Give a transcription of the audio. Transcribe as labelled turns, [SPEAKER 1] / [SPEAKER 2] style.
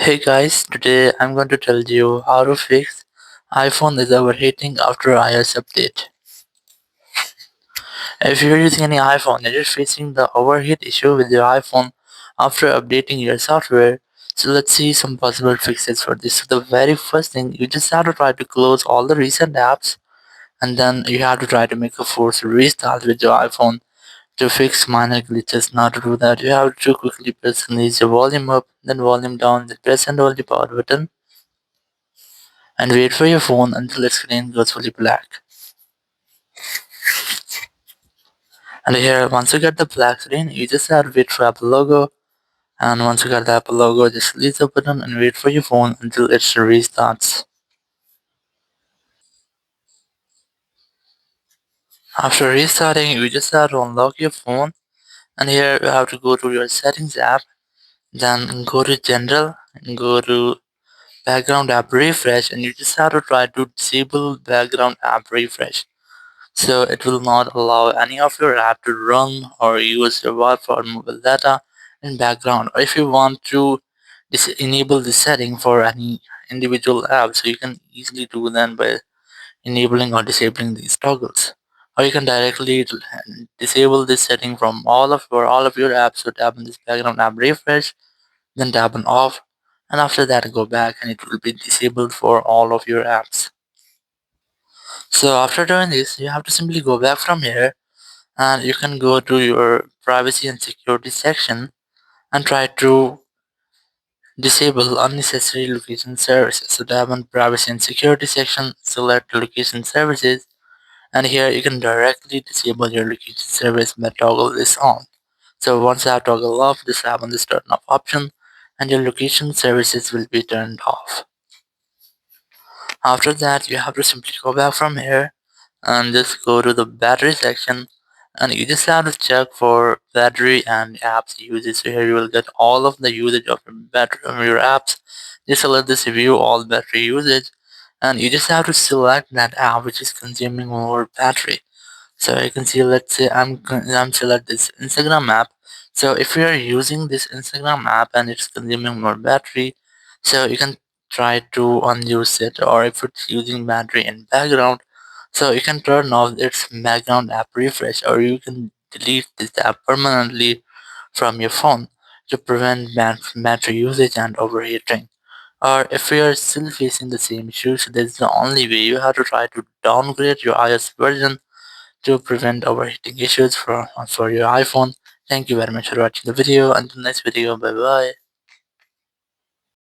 [SPEAKER 1] Hey guys, today I'm going to tell you how to fix iPhone is overheating after iOS update. If you're using any iPhone and you're facing the overheat issue with your iPhone after updating your software, so let's see some possible fixes for this. So the very first thing, you just have to try to close all the recent apps and then you have to try to make a force restart with your iPhone to fix minor glitches. Now to do that, you have to quickly press and raise your volume up, then volume down, then press and hold the power button and wait for your phone until its screen goes fully black. And here, once you get the black screen, you just have to wait for Apple logo. And once you get the Apple logo, just release the button and wait for your phone until it restarts. After restarting, you just have to unlock your phone. And here, you have to go to your settings app. Then go to general and go to background app refresh. And you just have to try to disable background app refresh. So it will not allow any of your app to run or use your Wi-Fi or mobile data in background. Or if you want to enable the setting for any individual app, so you can easily do that by enabling or disabling these toggles. Or you can directly disable this setting from all of your apps. So tap on this background app refresh, then tap on off, and after that go back and it will be disabled for all of your apps. So after doing this, you have to simply go back from here and you can go to your privacy and security section and try to disable unnecessary location services. So tap on privacy and security section, select location services, and here you can directly disable your location service by toggle this on. So once you have toggle off, just tap on this turn off option and your location services will be turned off. After that, you have to simply go back from here and just go to the battery section and you just have to check for battery and apps usage. So here you will get all of the usage of your battery of your apps. Just select this view all battery usage and you just have to select that app which is consuming more battery. So you can see, let's say I'm select this Instagram app. So if you are using this Instagram app and it's consuming more battery, so you can try to unuse it, or if it's using battery in background, so you can turn off its background app refresh, or you can delete this app permanently from your phone to prevent battery usage and overheating. Or if you are still facing the same issues, that's the only way. You have to try to downgrade your iOS version to prevent overheating issues for your iPhone. Thank you very much for watching the video. Until next video, bye bye.